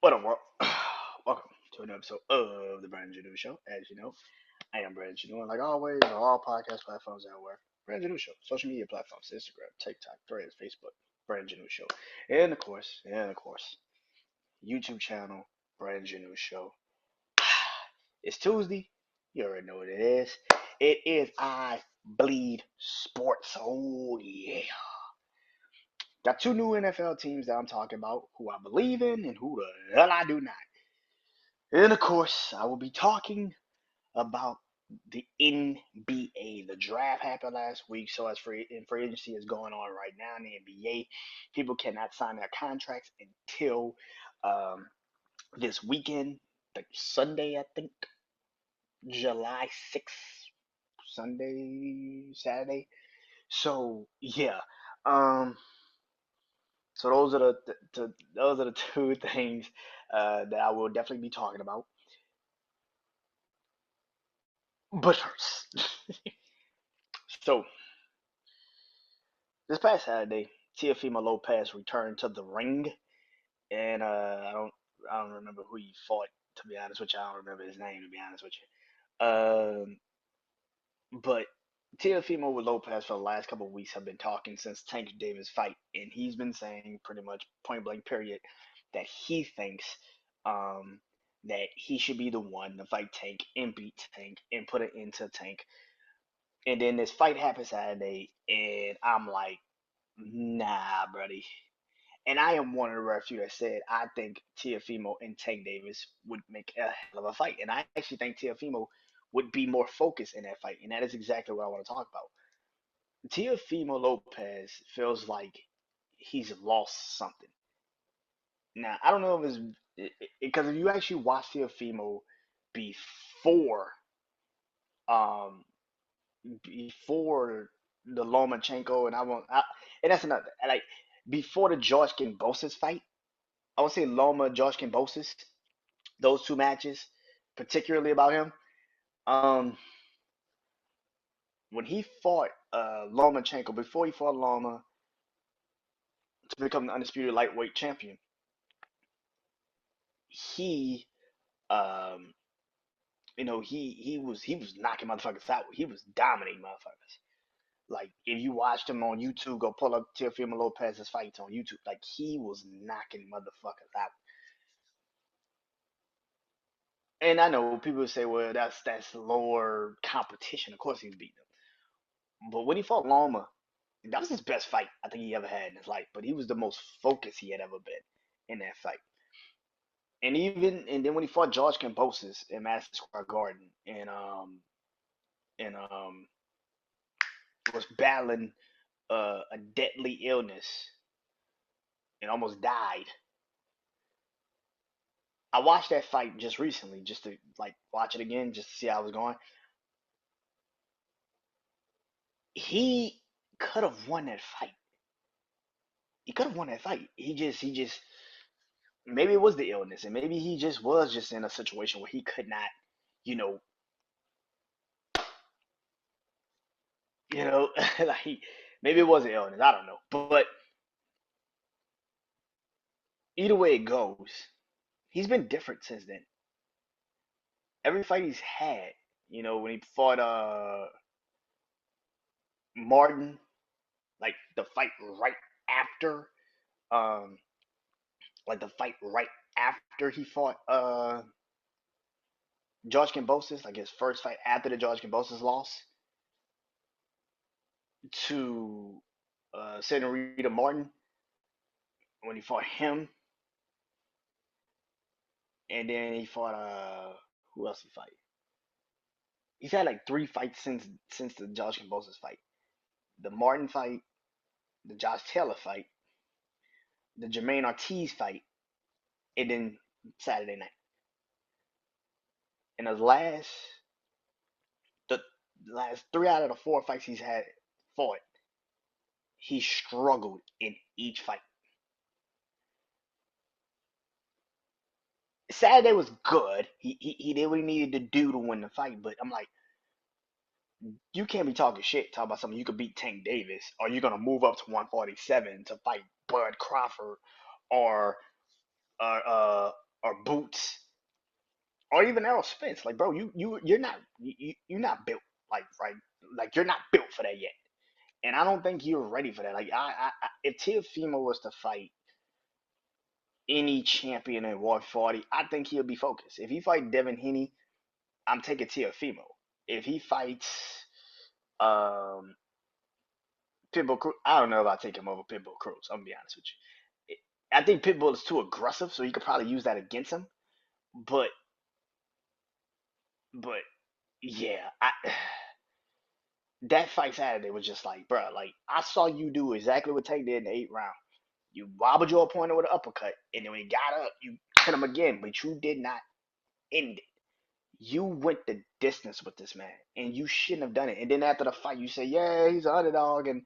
What up, world? Welcome to another episode of the BrandonJaneauShow. As you know, I am BrandonJaneau, and like always, on all podcast platforms out there, BrandonJaneauShow, social media platforms, Instagram, TikTok, Threads, Facebook, BrandonJaneauShow, and of course, YouTube channel, BrandonJaneauShow. It's Tuesday. You already know what it is. It is I Bleed Sports. Oh yeah. Got two new NFL teams that I'm talking about, who I believe in and who the hell I do not. And of course, I will be talking about the NBA. The draft happened last week, so as free agency is going on right now in the NBA. People cannot sign their contracts until um, this weekend, like Sunday, I think, July 6th, Sunday, Saturday. So yeah, um, so those are the two things that I will definitely be talking about. But first, so this past Saturday, Teofimo Lopez returned to the ring, and I don't remember who he fought. To be honest with you, I don't remember his name. To be honest with you, but Teofimo with Lopez for the last couple of weeks have been talking since Tank Davis fight, and he's been saying pretty much point blank period that he thinks um, that he should be the one to fight Tank and beat Tank and put it into Tank. And then this fight happens Saturday, and I'm like, nah, buddy. And I am one of the rare few that said I think Teofimo and Tank Davis would make a hell of a fight. And I actually think Teofimo would be more focused in that fight. And that is exactly what I want to talk about. Teofimo Lopez feels like he's lost something. Now, I don't know if it's because if you actually watch Teofimo before um before the Lomachenko and that's another like before the George Kambosos fight, I would say Loma, Josh Kambosos, those two matches, particularly about him. Um, when he fought Lomachenko, before he fought Loma to become the undisputed lightweight champion, he um, he was knocking motherfuckers out. He was dominating motherfuckers. Like if you watched him on YouTube, go pull up Teofimo Lopez's fights on YouTube. Like he was knocking motherfuckers out. And I know people say, well, that's lower competition. Of course he's beating them. But when he fought Loma, that was his best fight I think he ever had in his life. But he was the most focused he had ever been in that fight. And then when he fought George Kambosos in Madison Square Garden and was battling a deadly illness and almost died. I watched that fight just recently, just to like watch it again, just to see how it was going. He could have won that fight. He could have won that fight. He just maybe it was the illness, and maybe he just was just in a situation where he could not, you know, like maybe it was an illness. I don't know, but either way it goes, he's been different since then. Every fight he's had, when he fought Martin, like the fight right after, um, like the fight right after he fought George Kambosos, like his first fight after the George Kambosos loss to Senorita Martin when he fought him, and then he fought who else he fight? He's had like three fights since the Josh Kambosos fight: the Martin fight, the Josh Taylor fight, the Jermaine Ortiz fight, and then Saturday night. And the last three out of the four fights he's had fought, he struggled in each fight. Saturday was good. He did what he needed to do to win the fight, but I'm like, you can't be talking shit, talking about something you could beat Tank Davis, or you're gonna move up to 147 to fight Bud Crawford or or uh or Boots or even Errol Spence. Like, bro, you're not built like right. Like you're not built for that yet. And I don't think you're ready for that. Like if Teofimo was to fight any champion in 140, I think he'll be focused. If he fight Devin Haney, I'm taking Teofimo. If he fights um Pitbull Cruz, I don't know if I take him over Pitbull Cruz. I'm gonna be honest with you. I think Pitbull is too aggressive, so you could probably use that against him. But but yeah, that fight Saturday was just like, bro, like I saw you do exactly what Tank did in the 8th round. You wobbled your opponent with an uppercut, and then when he got up, you hit him again, but you did not end it. You went the distance with this man, and you shouldn't have done it. And then after the fight, you say, "Yeah, he's an underdog, and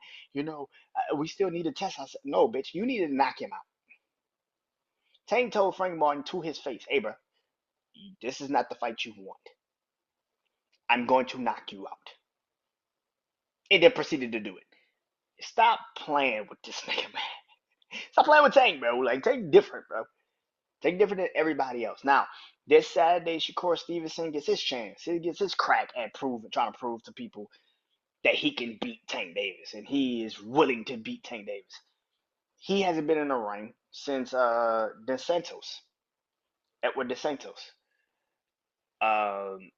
we still need to test." I said, "No, bitch, you need to knock him out." Tank told Frank Martin to his face, "Hey, bro, this is not the fight you want. I'm going to knock you out," and then proceeded to do it. Stop playing with this nigga, man. Stop playing with Tank, bro. Like Tank different, bro. Tank different than everybody else. Now, this Saturday, Shakur Stevenson gets his chance. He gets his crack at trying to prove to people that he can beat Tank Davis, and he is willing to beat Tank Davis. He hasn't been in the ring since DeSantos, Edward DeSantos. Um,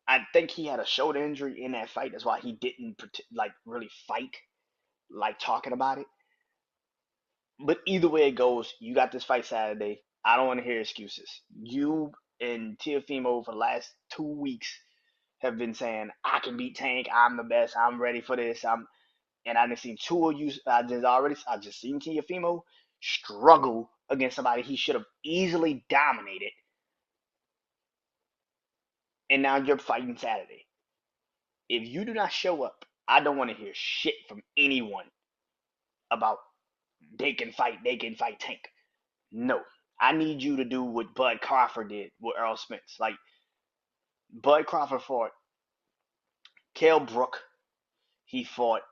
I think he had a shoulder injury in that fight. That's why he didn't like really fight, like talking about it. But either way it goes, you got this fight Saturday. I don't want to hear excuses. You and Teofimo for the last 2 weeks have been saying, I can beat Tank, I'm the best, I'm ready for this. And I just seen two of you I just seen Teofimo struggle against somebody he should have easily dominated. And now you're fighting Saturday. If you do not show up, I don't want to hear shit from anyone about they can fight Tank. No. I need you to do what Bud Crawford did with Earl Spence. Like Bud Crawford fought Kell Brook. He fought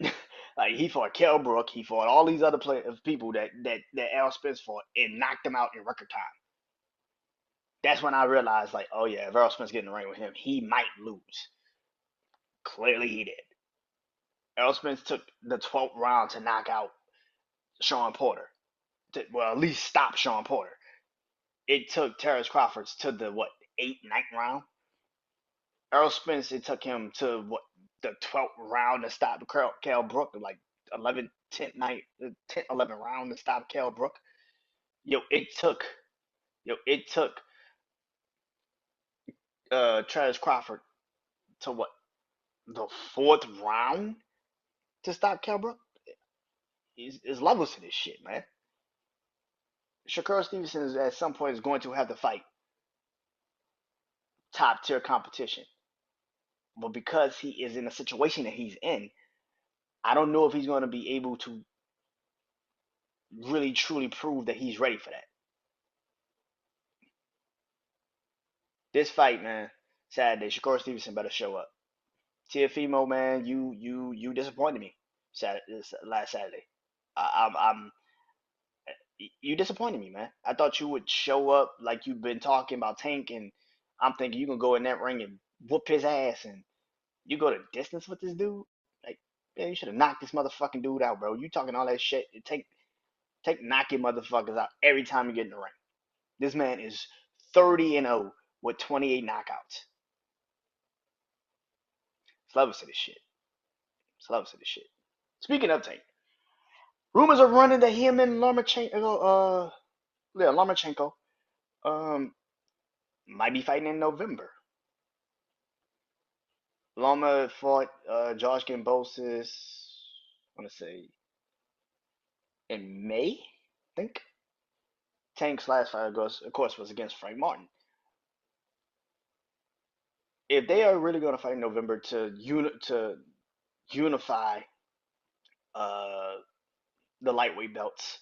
like he fought Kell Brook. He fought all these other people that Earl Spence fought and knocked them out in record time. That's when I realized, like, oh yeah, if Earl Spence get in the ring with him, he might lose. Clearly, he did. Earl Spence took the 12th round to knock out Sean Porter. Well, at least stop Sean Porter. It took Terrence Crawford's to the what 8th, 9th round. Earl Spence, it took him to what the 12th round to stop Kell Brook, like 11, 10th night, 10th, 11th round to stop Kell Brook. Yo, it took Travis Crawford to what the 4th round to stop Kell Brook. Is levels to this shit, man. Shakur Stevenson is, at some point is going to have to fight top tier competition, but because he is in a situation that he's in, I don't know if he's going to be able to really truly prove that he's ready for that. This fight, man, Saturday, Shakur Stevenson better show up. Teofimo, man, you disappointed me last Saturday. I'm you disappointed me, man. I thought you would show up like you've been talking about Tank, and I'm thinking you can go in that ring and whoop his ass, and you go to distance with this dude. Like, man, you should have knocked this motherfucking dude out, bro. You talking all that shit? Take knocking motherfuckers out every time you get in the ring. This man is 30-0 with 28 knockouts. It's levels to this shit. It's levels to this shit. Speaking of Tank, rumors are running that him and Lomachenko, might be fighting in November. Loma fought Josh Gambosis, I want to say, in May, I think. Tank's last fight, of course, was against Frank Martin. If they are really going to fight in November to unify uh, the lightweight belts,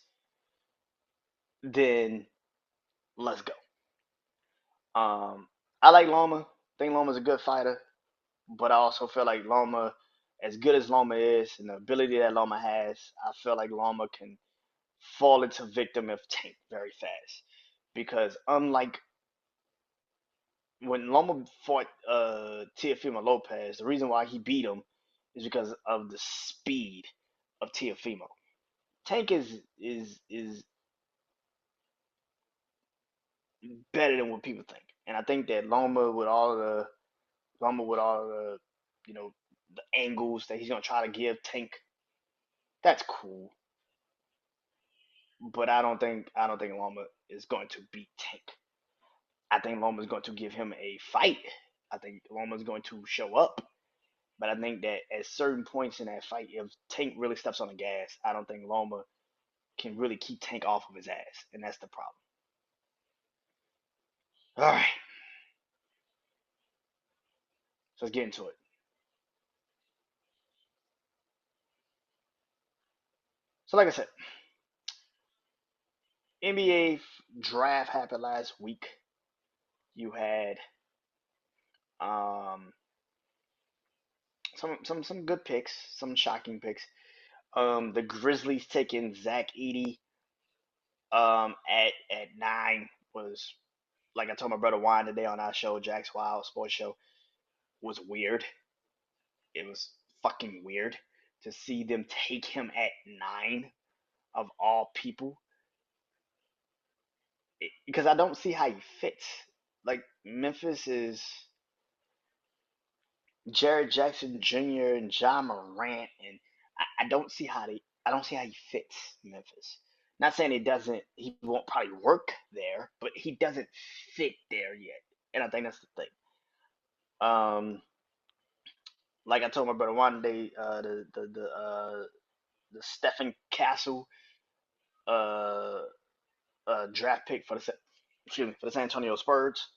then let's go. I like Loma. I think Loma's a good fighter, but I also feel like Loma, as good as Loma is and the ability that Loma has, I feel like Loma can fall into victim of Tank very fast because unlike when Loma fought Teofimo Lopez, the reason why he beat him is because of the speed of Teofimo. Tank is better than what people think, and I think that Loma with all the you know the angles that he's gonna try to give Tank, that's cool. But I don't think Loma is going to beat Tank. I think Loma is going to give him a fight. I think Loma is going to show up. But I think that at certain points in that fight, if Tank really steps on the gas, I don't think Loma can really keep Tank off of his ass, and that's the problem. All right, so let's get into it. So, like I said, NBA draft happened last week. You had um, some good picks, some shocking picks. The Grizzlies taking Zach Edey at 9 was, like I told my brother Juan today on our show, Jack's Wild Sports Show, was weird. It was fucking weird to see them take him at 9 of all people, because I don't see how he fits. Like Memphis is Jared Jackson Jr. and John Morant, and I don't see how he fits Memphis. Not saying he won't probably work there, but he doesn't fit there yet, and I think that's the thing. Like I told my brother one day, the Stephen Castle uh, draft pick for the San Antonio Spurs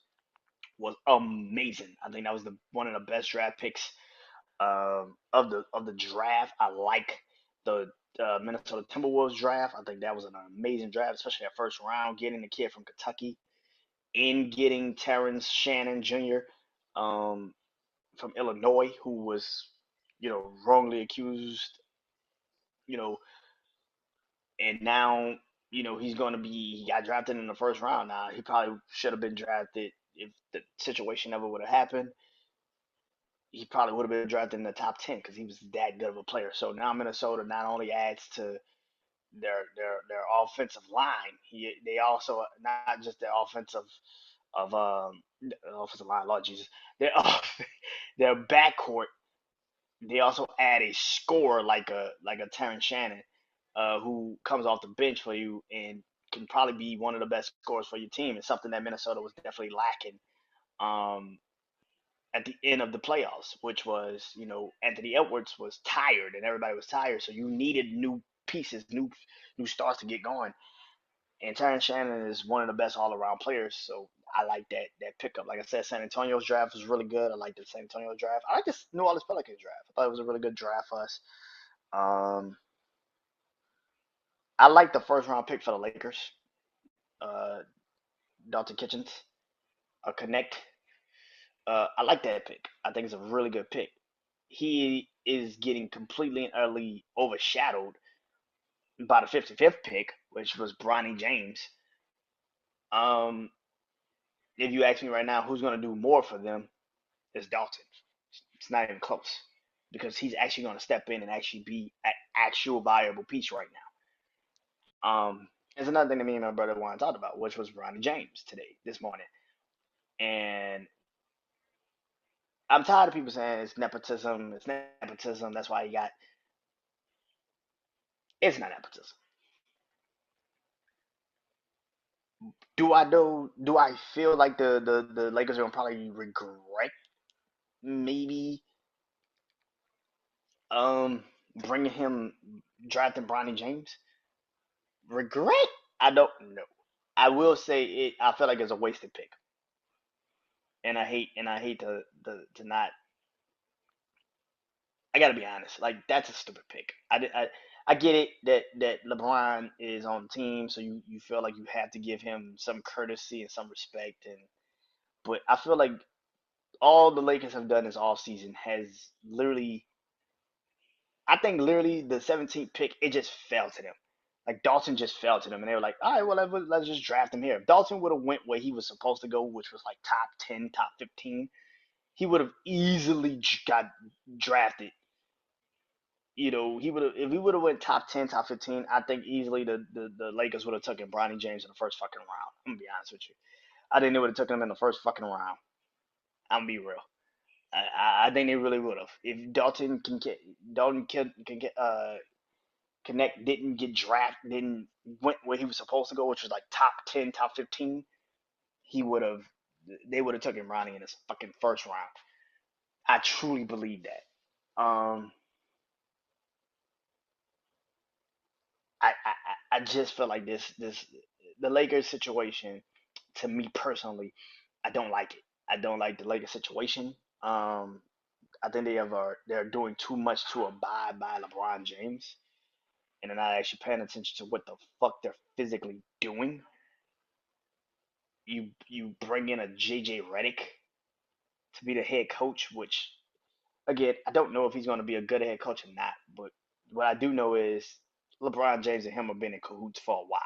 was amazing. I think that was the one of the best draft picks of the draft. I like the Minnesota Timberwolves draft. I think that was an amazing draft, especially that first round, getting the kid from Kentucky and getting Terrence Shannon Jr. Um, from Illinois, who was wrongly accused, you know, and now he's going to be he got drafted in the first round. Now he probably should have been drafted if the situation never would have happened. He probably would have been drafted in the top 10 because he was that good of a player. So now Minnesota not only adds to their offensive line, they also not just their offensive line. Lord Jesus, their their backcourt. They also add a scorer like a Terrence Shannon, who comes off the bench for you and can probably be one of the best scorers for your team. It's something that Minnesota was definitely lacking. Um, at the end of the playoffs, which was, Anthony Edwards was tired and everybody was tired, so you needed new pieces, new stars to get going. And Terrence Shannon is one of the best all around players, so I like that pickup. Like I said, San Antonio's draft was really good. I like the San Antonio draft. I like this New Orleans Pelicans draft. I thought it was a really good draft for us. Um, I like the first round pick for the Lakers, uh, Dalton Kitchens, Connect. I like that pick. I think it's a really good pick. He is getting completely and utterly overshadowed by the 55th pick, which was Bronny James. Um, if you ask me right now, who's going to do more for them? It's Dalton. It's not even close because he's actually going to step in and actually be an actual viable piece right now. There's another thing that me and my brother wanted to talk about, which was Bronny James this morning, and I'm tired of people saying it's nepotism. It's nepotism. That's why he got. It's not nepotism. Do I feel like the Lakers are gonna probably regret maybe um bringing him drafting Bronny James? Regret? I don't know. I will say it. I feel like it's a wasted pick, and I hate to not. I gotta be honest. Like that's a stupid pick. I get it that LeBron is on the team, so you feel like you have to give him some courtesy and some respect, and but I feel like all the Lakers have done this all season has literally, I think literally the 17th pick, it just fell to them. Like Dalton just fell to them, and they were like, all right, well let's just draft him here. If Dalton would have went where he was supposed to go, which was like top 10, top 15, he would have easily got drafted. You know, he would have if he would have went top 10, top 15. I think easily the Lakers would have taken Bronny James in the first fucking round. I'm gonna be honest with you. I think they would have taken him in the first fucking round. I'm gonna be real. I think they really would have. If Dalton can get connect didn't get drafted, didn't went where he was supposed to go, which was like top 10, top 15, he would have. They would have taken Ronnie in his fucking first round. I truly believe that. I just feel like this the Lakers situation to me personally, I don't like it. I don't like the Lakers situation. I think they're doing too much to abide by LeBron James, and they're not actually paying attention to what the fuck they're physically doing. You bring in a JJ Redick to be the head coach, which again I don't know if he's going to be a good head coach or not. But what I do know is LeBron James and him have been in cahoots for a while.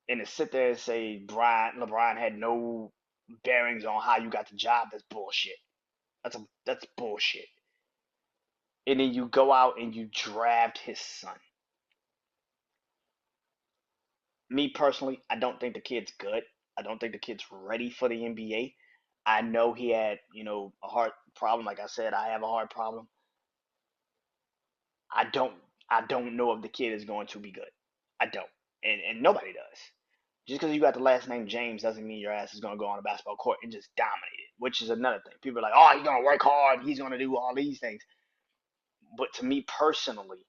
And to sit there and say LeBron had no bearings on how you got the job, that's bullshit. That's bullshit. And then you go out and you draft his son. Me personally, I don't think the kid's good. I don't think the kid's ready for the NBA. I know he had, a heart problem. Like I said, I have a heart problem. I don't I don't know if the kid is going to be good. I don't. And nobody does. Just because you got the last name James doesn't mean your ass is going to go on a basketball court and just dominate it, which is another thing. People are like, oh, he's going to work hard. He's going to do all these things. But to me personally,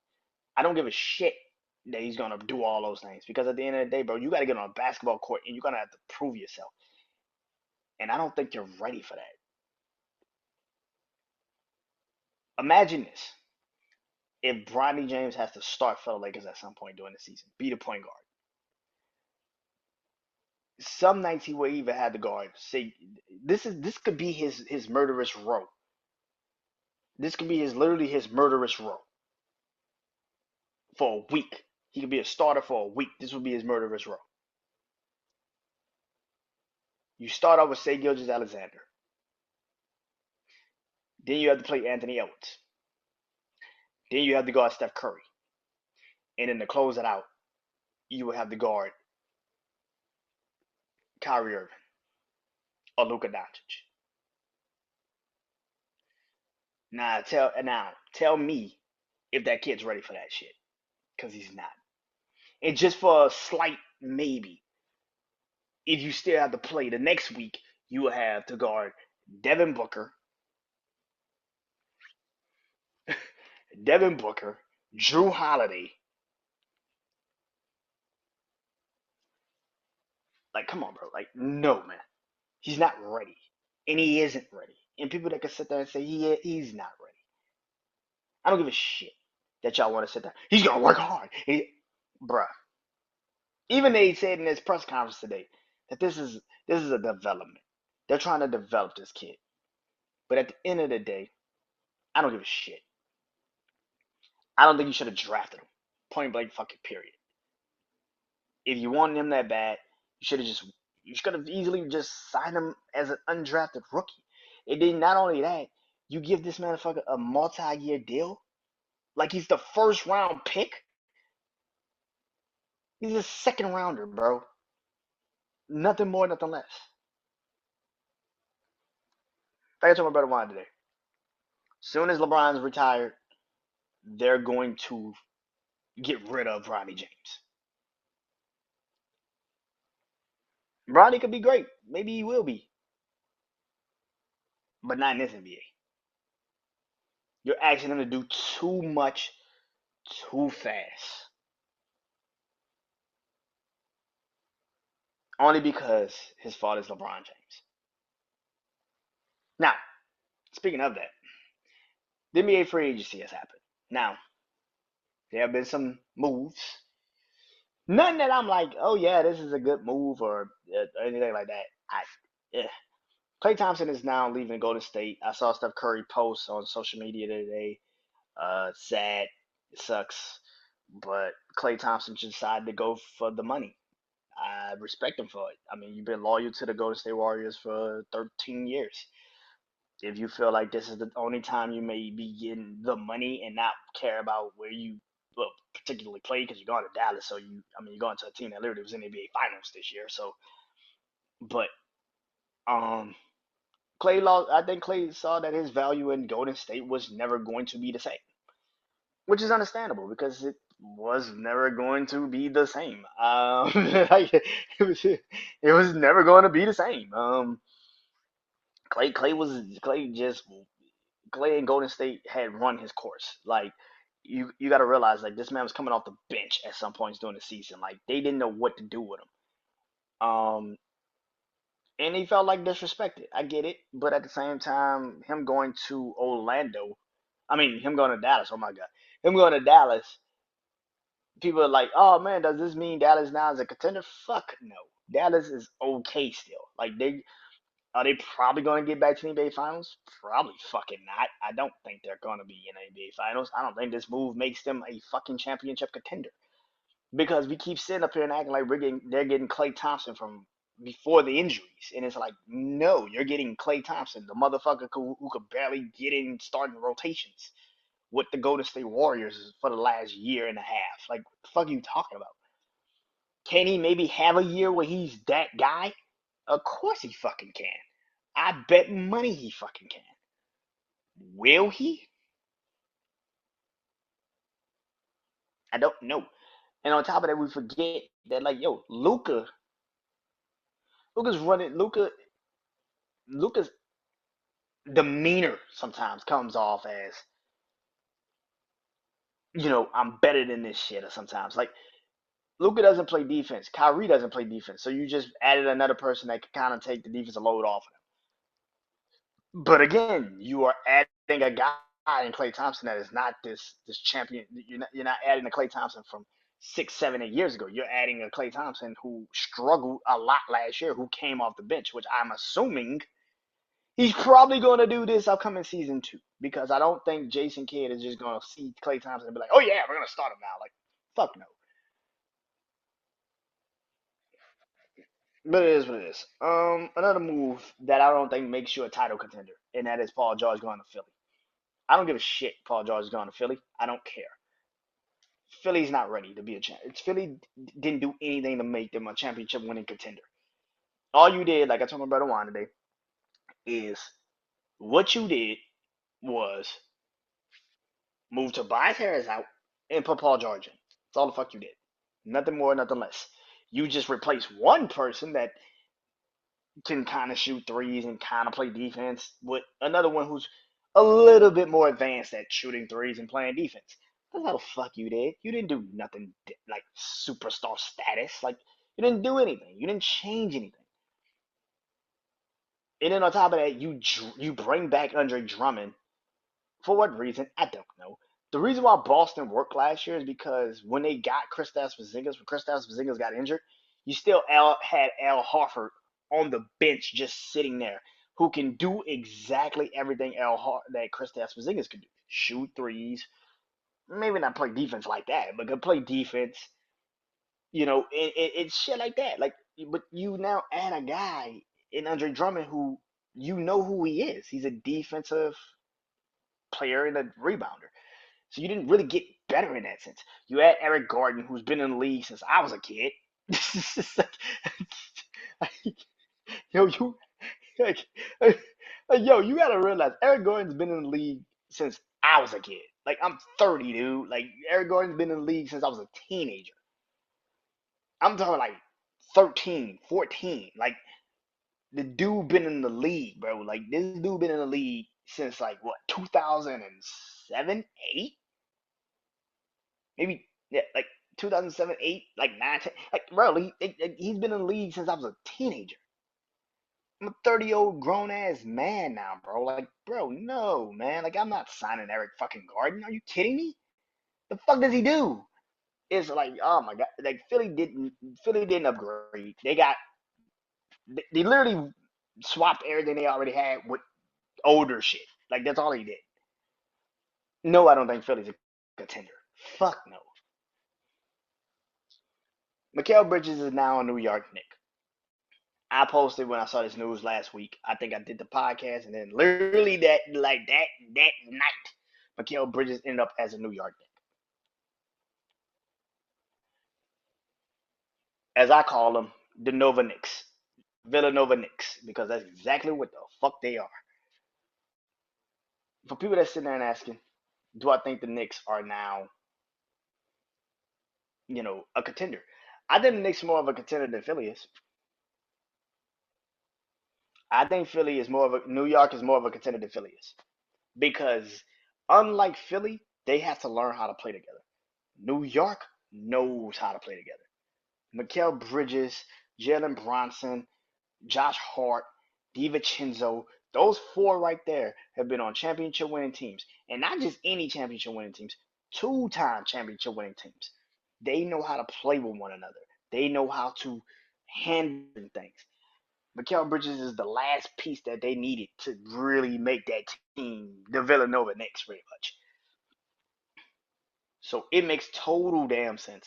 I don't give a shit that he's going to do all those things because at the end of the day, bro, you got to get on a basketball court and you're going to have to prove yourself. And I don't think you're ready for that. Imagine this. If Bronny James has to start for the Lakers at some point during the season, be the point guard. Some nights he will even have the guard say, this could be his murderous row. This could be literally his murderous row for a week. He could be a starter for a week. This would be his murderous row. You start out with Shai Gilgeous-Alexander. Then you have to play Anthony Edwards. Then you have to guard Steph Curry. And then to close it out, you will have to guard Kyrie Irving or Luka Doncic. Now tell me if that kid's ready for that shit. Because he's not. And just for a slight maybe, if you still have to play the next week, you will have to guard Devin Booker, Devin Booker, Drew Holiday. Like, come on, bro. Like, no, man. He's not ready. And he isn't ready. And people that can sit there and say he's not ready. I don't give a shit that y'all want to sit there. He's gonna work hard. Bruh. Even they said in this press conference today that this is a development. They're trying to develop this kid. But at the end of the day, I don't give a shit. I don't think you should have drafted him. Point blank fucking period. If you wanted him that bad, you should have easily just signed him as an undrafted rookie. And then not only that, you give this motherfucker a multi-year deal, like he's the first round pick. He's a second rounder, bro. Nothing more, nothing less. Like I told my brother Juan today. Soon as LeBron's retired, they're going to get rid of Bronny James. Bronny could be great. Maybe he will be. But not in this NBA. You're asking him to do too much too fast. Only because his father's LeBron James. Now, speaking of that, the NBA free agency has happened. Now, there have been some moves. Nothing that I'm like, oh yeah, this is a good move or anything like that. Yeah. Klay Thompson is now leaving Golden State. I saw Steph Curry post on social media today. Sad. It sucks. But Klay Thompson decided to go for the money. I respect him for it. I mean, you've been loyal to the Golden State Warriors for 13 years. If you feel like this is the only time you may be getting the money and not care about where you well, particularly play because you're going to Dallas, so I mean, you're going to a team that literally was in the NBA Finals this year. So, but um, Clay lost. I think Clay saw that his value in Golden State was never going to be the same, which is understandable because it was never going to be the same. Like, it was never going to be the same. Clay and Golden State had run his course. Like you got to realize, like this man was coming off the bench at some points during the season. Like they didn't know what to do with him. And he felt like disrespected. I get it, but at the same time, him going to Orlando, I mean him going to Dallas. Oh my God, him going to Dallas. People are like, oh man, does this mean Dallas now is a contender? Fuck no. Dallas is okay still. Like they are they probably going to get back to the NBA Finals? Probably fucking not. I don't think they're going to be in the NBA Finals. I don't think this move makes them a fucking championship contender because we keep sitting up here and acting like they're getting Klay Thompson from before the injuries, and it's like, no, you're getting Klay Thompson, the motherfucker who could barely get in starting rotations with the Golden State Warriors for the last year and a half. Like, what the fuck are you talking about? Can he maybe have a year where he's that guy? Of course he fucking can. I bet money he fucking can. Will he? I don't know. And on top of that, we forget that like yo, Luca's running. Luca's demeanor sometimes comes off as I'm better than this shit. Or sometimes like Luca doesn't play defense. Kyrie doesn't play defense. So you just added another person that could kind of take the defensive load off of him. But again, you are adding a guy in Klay Thompson that is not this champion. You're not adding a Klay Thompson from 6, 7, 8 years ago. You're adding a Klay Thompson who struggled a lot last year, who came off the bench, which I'm assuming he's probably going to do this upcoming season too. Because I don't think Jason Kidd is just going to see Klay Thompson and be like, oh yeah, we're going to start him now. Like, fuck no. But it is what it is. Another move that I don't think makes you a title contender, and that is Paul George going to Philly. I don't give a shit. Paul George is going to Philly. I don't care. Philly's not ready to be a champ. Philly didn't do anything to make them a championship winning contender. All you did, like I told my brother Juan today, is what you did was move Tobias Harris out and put Paul George in. That's all the fuck you did. Nothing more, nothing less. You just replaced one person that can kind of shoot threes and kind of play defense with another one who's a little bit more advanced at shooting threes and playing defense. That's how the fuck you did. You didn't do nothing like superstar status. Like you didn't do anything. You didn't change anything. And then on top of that, you bring back Andre Drummond for what reason? I don't know. The reason why Boston worked last year is because when they got Kristaps Porzingis, when Kristaps Porzingis got injured, you still had Al Horford on the bench just sitting there, who can do exactly everything that Kristaps Porzingis could do: shoot threes, maybe not play defense like that, but could play defense. It's shit like that. Like, but you now add a guy in Andre Drummond who you know who he is. He's a defensive player and a rebounder. So you didn't really get better in that sense. You had Eric Gordon, who's been in the league since I was a kid. yo, you like, yo, you gotta realize Eric Gordon's been in the league since I was a kid. Like I'm 30, dude. Like Eric Gordon's been in the league since I was a teenager. I'm talking like 13, 14. Like the dude been in the league, bro. Like this dude been in the league since like what 2007, 8? Maybe yeah, like 2007, 8, like 9, 10. Like bro, he's been in the league since I was a teenager. I'm a 30-year-old grown ass man now, bro. Like, bro, no, man. Like, I'm not signing Eric fucking Garden. Are you kidding me? The fuck does he do? It's like, oh my god, like Philly didn't upgrade. They literally swapped everything they already had with older shit. Like that's all he did. No, I don't think Philly's a contender. Fuck no. Mikal Bridges is now a New York Knick. I posted when I saw this news last week. I think I did the podcast, and then literally that night, Mikal Bridges ended up as a New York Knick, as I call them, the Nova Knicks, Villanova Knicks, because that's exactly what the fuck they are. For people that sitting there and asking, do I think the Knicks are now, a contender? I think the Knicks are more of a contender than Philly is. I think Philly is more of a New York is more of a contender than Philly is, because unlike Philly, they have to learn how to play together. New York knows how to play together. Mikal Bridges, Jalen Bronson, Josh Hart, DiVincenzo, those four right there have been on championship winning teams. And not just any championship winning teams, two-time championship winning teams. They know how to play with one another. They know how to handle things. Mikal Bridges is the last piece that they needed to really make that team the Villanova Knicks, pretty much. So it makes total damn sense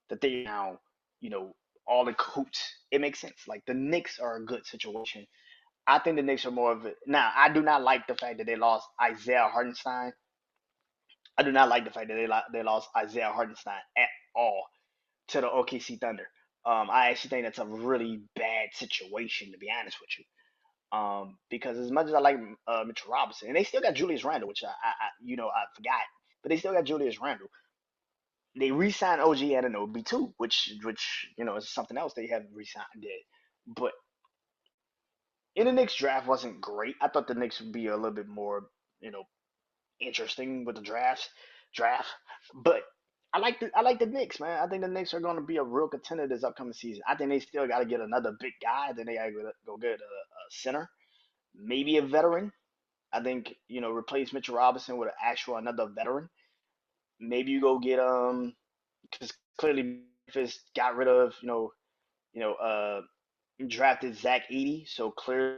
that they now, you know, all in cahoots. It makes sense. Like the Knicks are a good situation. I think the Knicks are more of it. Now, I do not like the fact that they lost Isaiah Hartenstein. I do not like the fact that they lost Isaiah Hartenstein at all to the OKC Thunder. I actually think that's a really bad situation, to be honest with you. Because as much as I like Mitchell Robinson, and they still got Julius Randle, which I forgot, but they still got Julius Randle. They re-signed OG Anunoby too, which is something else they haven't re-signed yet. But in the Knicks draft wasn't great. I thought the Knicks would be a little bit more, you know, interesting with the draft. But I like the Knicks, man. I think the Knicks are going to be a real contender this upcoming season. I think they still got to get another big guy. Then they got to go get a center, maybe a veteran. I think replace Mitchell Robinson with an actual another veteran. Maybe you go get because clearly Memphis got rid of you know drafted Zach Edey, so clearly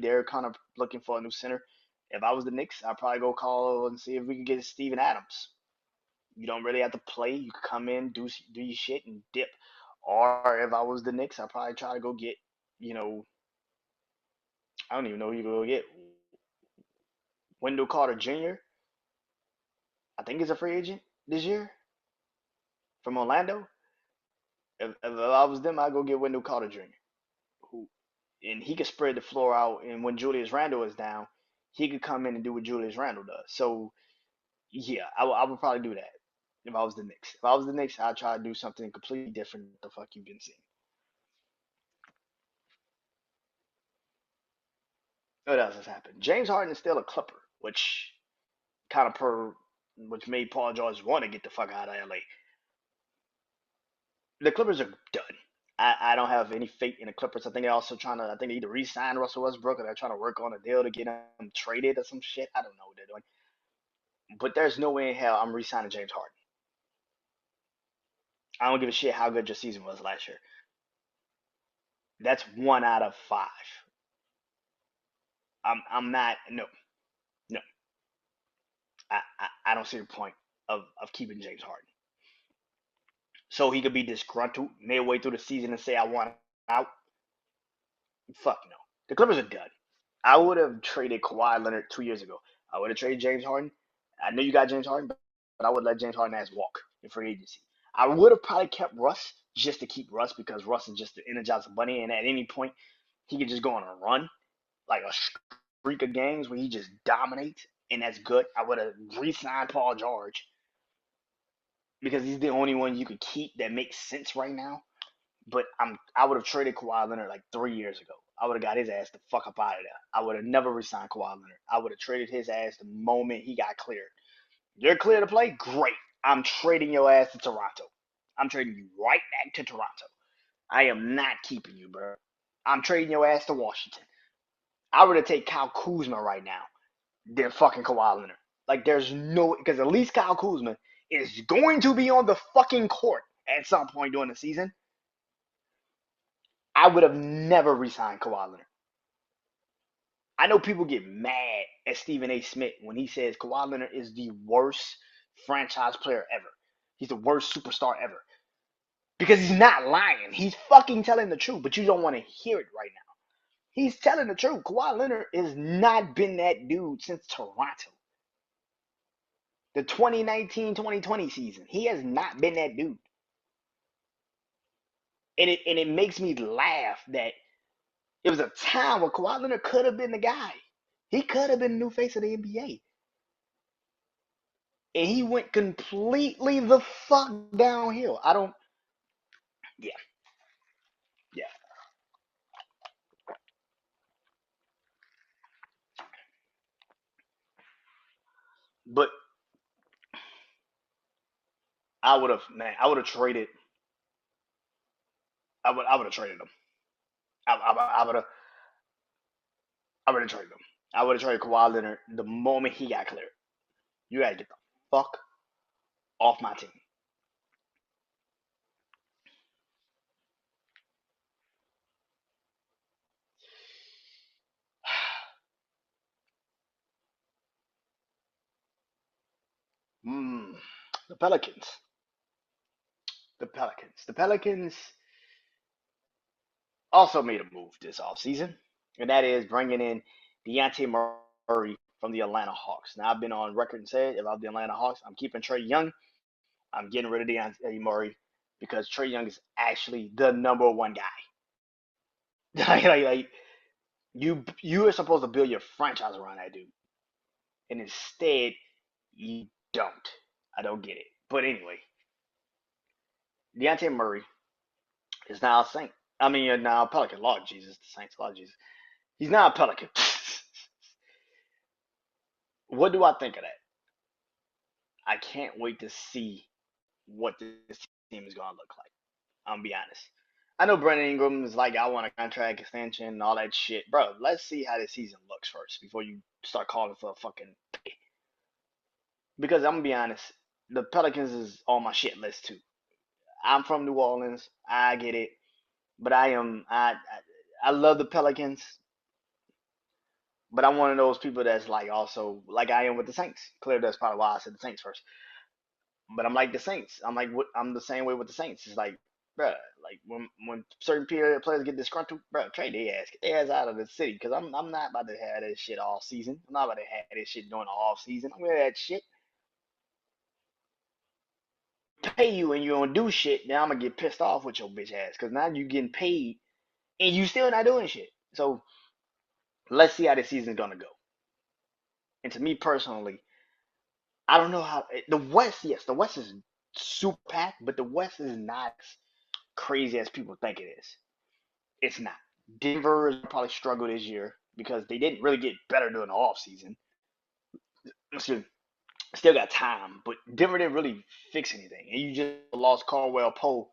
they're kind of looking for a new center. If I was the Knicks, I'd probably go call and see if we could get Steven Adams. You don't really have to play. You can come in, do your shit, and dip. Or if I was the Knicks, I'd probably try to go get, you know, I don't even know who you go get. Wendell Carter Jr. I think he's a free agent this year from Orlando. If I was them, I'd go get Wendell Carter Jr. Who and he could spread the floor out. And when Julius Randle is down, he could come in and do what Julius Randle does. So yeah, I would probably do that if I was the Knicks. If I was the Knicks, I'd try to do something completely different than the fuck you've been seeing. What else has happened? James Harden is still a Clipper, which kind of which made Paul George want to get the fuck out of LA. The Clippers are done. I don't have any faith in the Clippers. I think they're also I think they either re-sign Russell Westbrook or they're trying to work on a deal to get him traded or some shit. I don't know what they're doing. But there's no way in hell I'm re-signing James Harden. I don't give a shit how good your season was last year. That's 1 out of 5. I'm not no no. I don't see the point of keeping James Harden. So he could be disgruntled midway through the season and say I want out. Fuck no. The Clippers are done. I would have traded Kawhi Leonard 2 years ago. I would have traded James Harden. I know you got James Harden, but I would let James Harden ass walk in free agency. I would have probably kept Russ just to keep Russ because Russ is just the energizer bunny, and at any point he could just go on a run, like a streak of games where he just dominates, and that's good. I would have re-signed Paul George because he's the only one you could keep that makes sense right now. But I would have traded Kawhi Leonard like 3 years ago. I would have got his ass the fuck up out of there. I would have never resigned Kawhi Leonard. I would have traded his ass the moment he got cleared. You're clear to play? Great. I'm trading your ass to Toronto. I'm trading you right back to Toronto. I am not keeping you, bro. I'm trading your ass to Washington. I would have taken Kyle Kuzma right now than fucking Kawhi Leonard. Like, there's no, because at least Kyle Kuzma is going to be on the fucking court at some point during the season. I would have never re-signed Kawhi Leonard. I know people get mad at Stephen A. Smith when he says Kawhi Leonard is the worst franchise player ever. He's the worst superstar ever. Because he's not lying. He's fucking telling the truth, but you don't want to hear it right now. He's telling the truth. Kawhi Leonard has not been that dude since Toronto. The 2019-2020 season. He has not been that dude. And it makes me laugh that it was a time where Kawhi Leonard could have been the guy. He could have been the new face of the NBA. And he went completely the fuck downhill. I don't. Yeah, yeah. But I would have, man. I would have traded. I would have traded him. I would have. I would have traded him. I would have traded Kawhi Leonard the moment he got cleared. You gotta get the fuck off my team. Mm, the Pelicans. The Pelicans also made a move this offseason, and that is bringing in Deontay Murray from the Atlanta Hawks. Now, I've been on record and said if I'm the Atlanta Hawks, I'm keeping Trae Young. I'm getting rid of Deontay Murray because Trae Young is actually the number one guy. like, you are supposed to build your franchise around that dude, and instead you don't. I don't get it. But anyway, Deontay Murray is now a Saint. I mean, now a Pelican. Lord Jesus, the Saints. Lord Jesus. He's now a Pelican. What do I think of that? I can't wait to see what this team is going to look like. I'm gonna be honest. I know Brandon Ingram is like, I want a contract extension and all that shit. Bro, let's see how this season looks first before you start calling for a fucking pay. Because I'm gonna be honest, the Pelicans is on my shit list too. I'm from New Orleans. I get it. But I love the Pelicans, but I'm one of those people that's like also like I am with the Saints. Clear, that's probably why I said the Saints first. But I'm like the Saints. I'm the same way with the Saints. It's like, bruh, like when certain players get disgruntled, bruh, trade their ass, get their ass out of the city. Because I'm not about to have this shit all season. I'm not about to have this shit during the off season. I'm gonna have that shit. Pay you and you don't do shit. Now I'm gonna get pissed off with your bitch ass. Because now you getting paid and you still not doing shit. So let's see how this season's gonna go. And to me personally, I don't know how the West. Yes, the West is super packed, but the West is not as crazy as people think it is. It's not. Denver probably struggled this year because they didn't really get better during the off season. Still got time, but Denver didn't really fix anything, and you just lost Caldwell Pope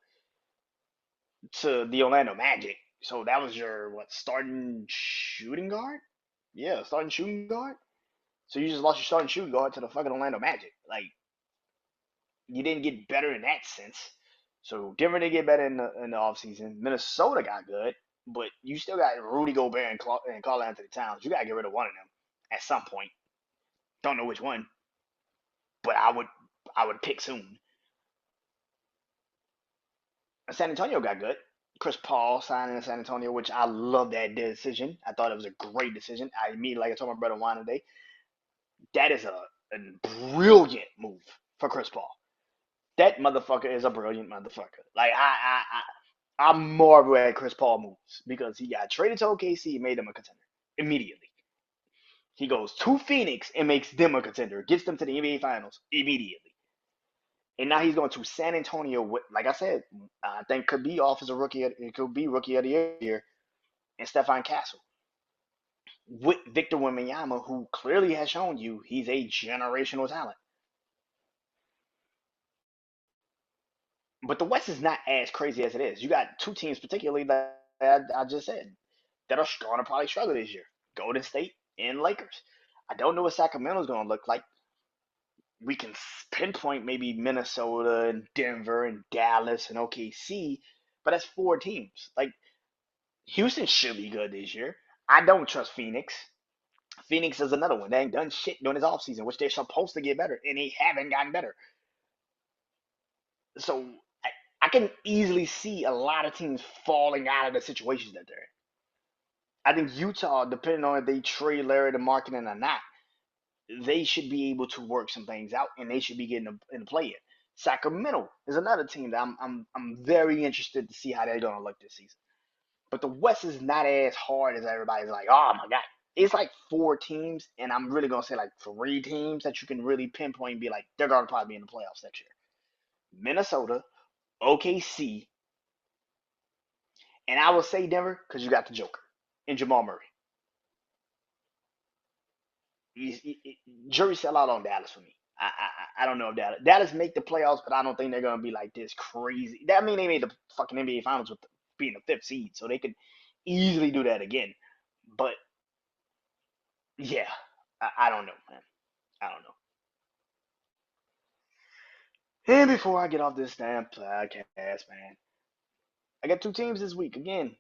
to the Orlando Magic. So that was your what starting shooting guard? Yeah, starting shooting guard. So you just lost your starting shooting guard to the fucking Orlando Magic. Like you didn't get better in that sense. So Denver didn't get better in the offseason. Minnesota got good, but you still got Rudy Gobert and Karl Anthony Towns. You got to get rid of one of them at some point. Don't know which one, but I would pick soon. San Antonio got good. Chris Paul signing in San Antonio, which I love that decision. I thought it was a great decision. I immediately, like I told my brother Juan today, that is a brilliant move for Chris Paul. That motherfucker is a brilliant motherfucker. Like I marvel at Chris Paul moves because he got traded to OKC and made them a contender immediately. He goes to Phoenix and makes them a contender, gets them to the NBA Finals immediately. And now he's going to San Antonio. With, like I said, I think could be off as a rookie. It could be rookie of the year, and Stefan Castle with Victor Wembanyama, who clearly has shown you he's a generational talent. But the West is not as crazy as it is. You got two teams, particularly that I just said, that are going to probably struggle this year: Golden State and Lakers. I don't know what Sacramento's going to look like. We can pinpoint maybe Minnesota and Denver and Dallas and OKC, but that's four teams. Like Houston should be good this year. I don't trust Phoenix. Phoenix is another one. They ain't done shit during this offseason, which they're supposed to get better, and they haven't gotten better. So I can easily see a lot of teams falling out of the situations that they're in. I think Utah, depending on if they trade Larry to marketing or not, they should be able to work some things out, and they should be getting in the play in. Sacramento is another team that I'm very interested to see how they're gonna look this season. But the West is not as hard as everybody's like, oh my god. It's like 4 teams, and I'm really gonna say like 3 teams that you can really pinpoint and be like, they're gonna probably be in the playoffs next year. Minnesota, OKC, and I will say Denver because you got the Joker and Jamal Murray. Jury sell out on Dallas for me. I don't know if Dallas make the playoffs, but I don't think they're gonna be like this crazy. That mean they made the fucking NBA Finals with being the 5th seed, so they could easily do that again. But yeah, I don't know, man. I don't know. And before I get off this damn podcast, man, I got 2 teams this week again.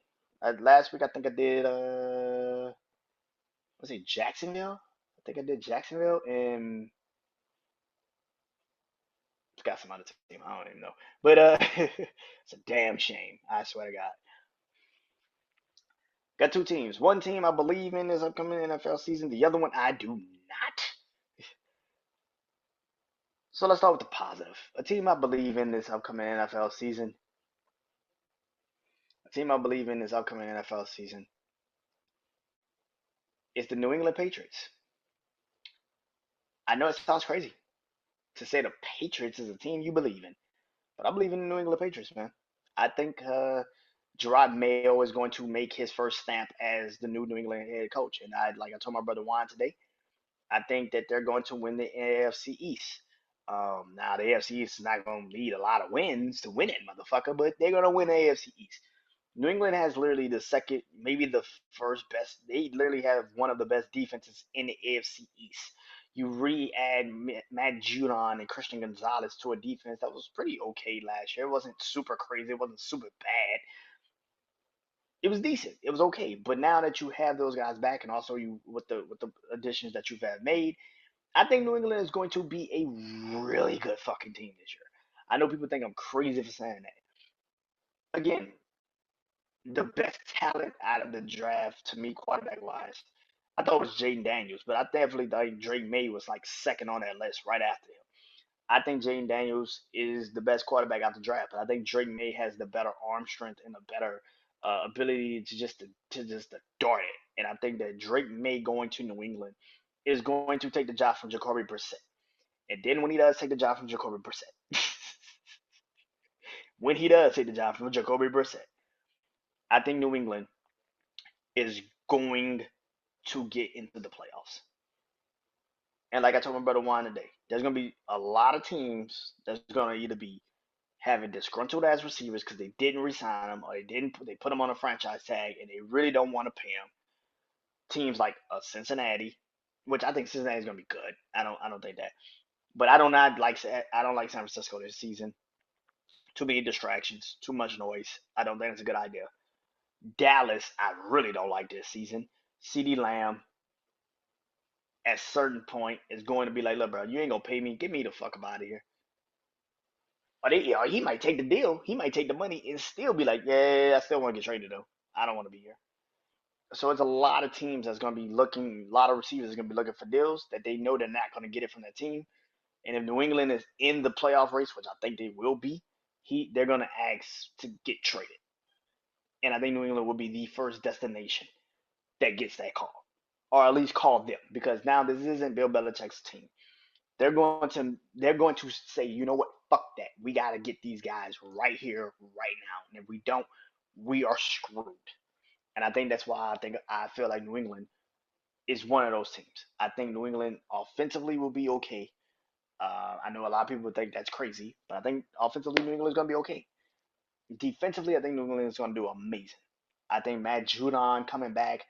Last week I think I did was it Jacksonville? I think I did Jacksonville and forgot some other team. I don't even know. But it's a damn shame. I swear to God. Got 2 teams. One team I believe in this upcoming NFL season. The other one I do not. So let's start with the positive. A team I believe in this upcoming NFL season. A team I believe in this upcoming NFL season is the New England Patriots. I know it sounds crazy to say the Patriots is a team you believe in, but I believe in the New England Patriots, man. I think Gerard Mayo is going to make his first stamp as the new New England head coach, and like I told my brother Juan today, I think that they're going to win the AFC East. Now the AFC East is not going to need a lot of wins to win it, motherfucker, but they're going to win the AFC East. New England has literally the second, maybe the first best. They literally have one of the best defenses in the AFC East. You re-add Matt Judon and Christian Gonzalez to a defense that was pretty okay last year. It wasn't super crazy. It wasn't super bad. It was decent. It was okay. But now that you have those guys back, and also you with the additions that you've made, I think New England is going to be a really good fucking team this year. I know people think I'm crazy for saying that. Again, the best talent out of the draft to me, quarterback wise, I thought it was Jaden Daniels, but I definitely think Drake May was like second on that list right after him. I think Jaden Daniels is the best quarterback out the draft, but I think Drake May has the better arm strength and the better ability to dart it. And I think that Drake May going to New England is going to take the job from Jacoby Brissett. And then when he does take the job from Jacoby Brissett, when he does take the job from Jacoby Brissett, I think New England is going to get into the playoffs. And like I told my brother Juan today, there's gonna be a lot of teams that's gonna either be having disgruntled ass receivers because they didn't resign them or they put them on a franchise tag and they really don't want to pay them. Teams like Cincinnati, which I think Cincinnati is gonna be good. I don't think that, but I don't like San Francisco this season. Too many distractions, too much noise. I don't think it's a good idea. Dallas, I really don't like this season. CeeDee Lamb, at certain point, is going to be like, look, bro, you ain't gonna pay me. Get me the fuck up out of here. Or he might take the deal. He might take the money and still be like, yeah, I still want to get traded though. I don't want to be here. So it's a lot of teams that's going to be looking, a lot of receivers are going to be looking for deals that they know they're not going to get it from that team. And if New England is in the playoff race, which I think they will be, they're going to ask to get traded. And I think New England will be the first destination that gets that call, or at least call them, because now this isn't Bill Belichick's team. They're going to say, you know what, fuck that. We got to get these guys right here, right now. And if we don't, we are screwed. And I think that's why I feel like New England is one of those teams. I think New England offensively will be okay. I know a lot of people think that's crazy, but I think offensively New England is going to be okay. Defensively, I think New England is going to do amazing. I think Matt Judon coming back,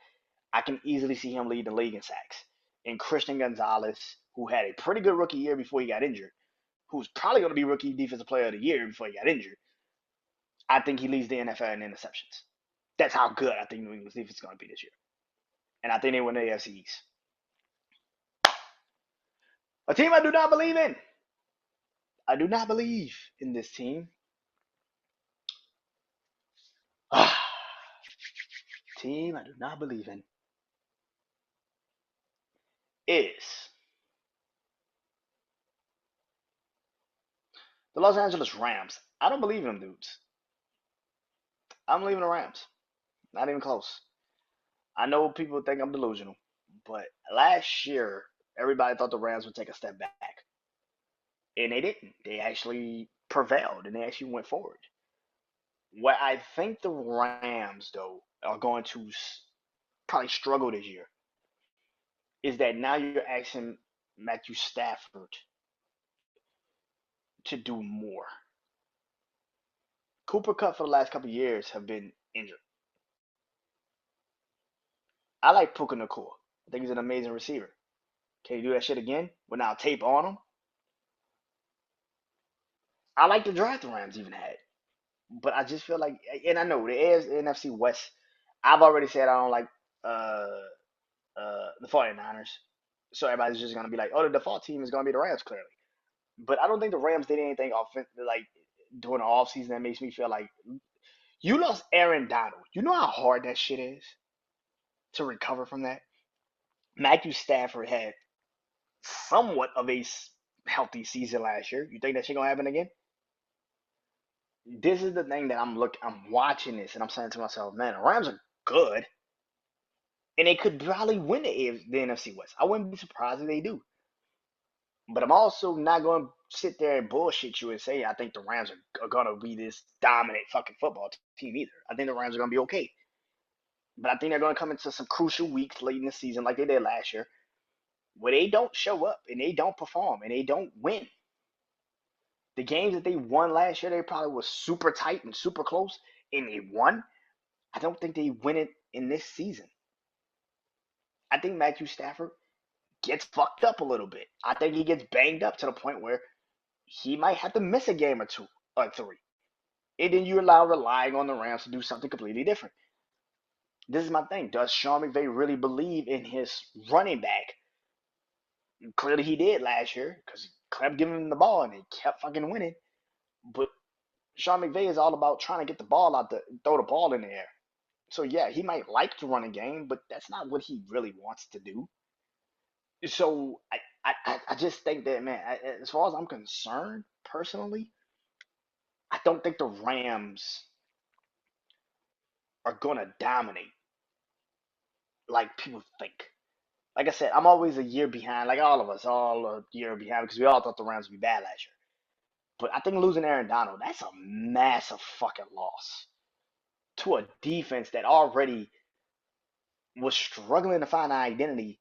I can easily see him lead the league in sacks. And Christian Gonzalez, who had a pretty good rookie year before he got injured, who's probably going to be rookie defensive player of the year before he got injured, I think he leads the NFL in interceptions. That's how good I think New England's defense is going to be this year. And I think they win the AFC East. A team I do not believe in. I do not believe in this team. Team I do not believe in is the Los Angeles Rams. I don't believe in them dudes. I'm leaving the Rams. Not even close. I know people think I'm delusional, but last year everybody thought the Rams would take a step back, and they didn't. They actually prevailed and they actually went forward. What I think the Rams though are going to probably struggle this year is that now you're asking Matthew Stafford to do more. Cooper Cup for the last couple of years have been injured. I like Puka Nakua. I think he's an amazing receiver. Can he do that shit again without tape on him? I like the draft the Rams even had. But I just feel like, and I know the NFC West, I've already said I don't like uh, the 49ers. So everybody's just going to be like, oh, the default team is going to be the Rams, clearly. But I don't think the Rams did anything like during the offseason that makes me feel like you lost Aaron Donald. You know how hard that shit is to recover from that? Matthew Stafford had somewhat of a healthy season last year. You think that shit gonna happen again? This is the thing that I'm watching this and I'm saying to myself, man, the Rams are good and they could probably win the NFC West. I wouldn't be surprised if they do. But I'm also not going to sit there and bullshit you and say I think the Rams are going to be this dominant fucking football team either. I think the Rams are going to be okay. But I think they're going to come into some crucial weeks late in the season like they did last year where they don't show up and they don't perform and they don't win. The games that they won last year, they probably was super tight and super close and they won. I don't think they win it in this season. I think Matthew Stafford gets fucked up a little bit. I think he gets banged up to the point where he might have to miss a game or two or three. And then you allow relying on the Rams to do something completely different. This is my thing. Does Sean McVay really believe in his running back? Clearly he did last year because he kept giving him the ball and he kept fucking winning. But Sean McVay is all about trying to get the ball out, throw the ball in the air. So yeah, he might like to run a game, but that's not what he really wants to do. So I just think that, man, as far as I'm concerned, personally, I don't think the Rams are gonna dominate like people think. Like I said, I'm always a year behind, like all of us, all a year behind because we all thought the Rams would be bad last year. But I think losing Aaron Donald, that's a massive fucking loss to a defense that already was struggling to find an identity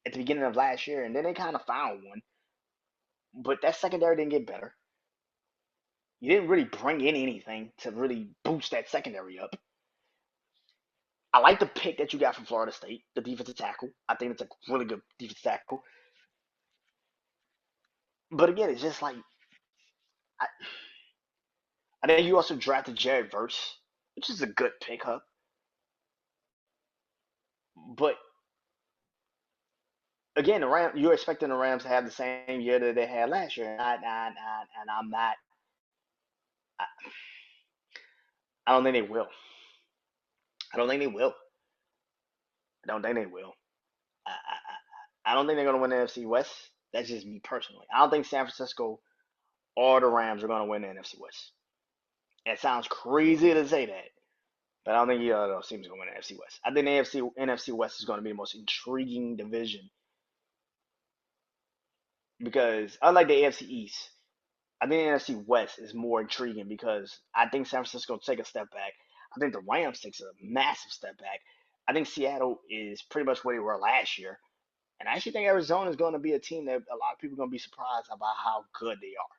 at the beginning of last year, and then they kind of found one. But that secondary didn't get better. You didn't really bring in anything to really boost that secondary up. I like the pick that you got from Florida State, the defensive tackle. I think it's a really good defensive tackle. But again, it's just like I, I think you also drafted Jared Verse, which is a good pickup. But again, you're expecting the Rams to have the same year that they had last year, and I'm not. I, I don't think they will. I don't think they will. I don't think they will. I don't think they're going to win the NFC West. That's just me personally. I don't think San Francisco or the Rams are going to win the NFC West. It sounds crazy to say that, but I don't think either of those teams are going to win the NFC West. I think the NFC West is going to be the most intriguing division because unlike the AFC East, I think the NFC West is more intriguing because I think San Francisco take a step back. I think the Rams takes a massive step back. I think Seattle is pretty much where they were last year. And I actually think Arizona is going to be a team that a lot of people are going to be surprised about how good they are.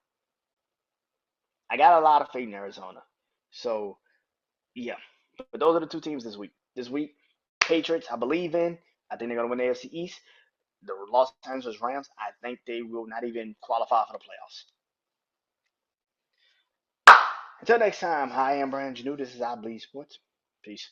I got a lot of faith in Arizona. So, yeah. But those are the two teams this week. This week, Patriots, I believe in. I think they're going to win the AFC East. The Los Angeles Rams, I think they will not even qualify for the playoffs. Until next time, hi, I'm Brandon Janeau. This is I Bleed Sports. Peace.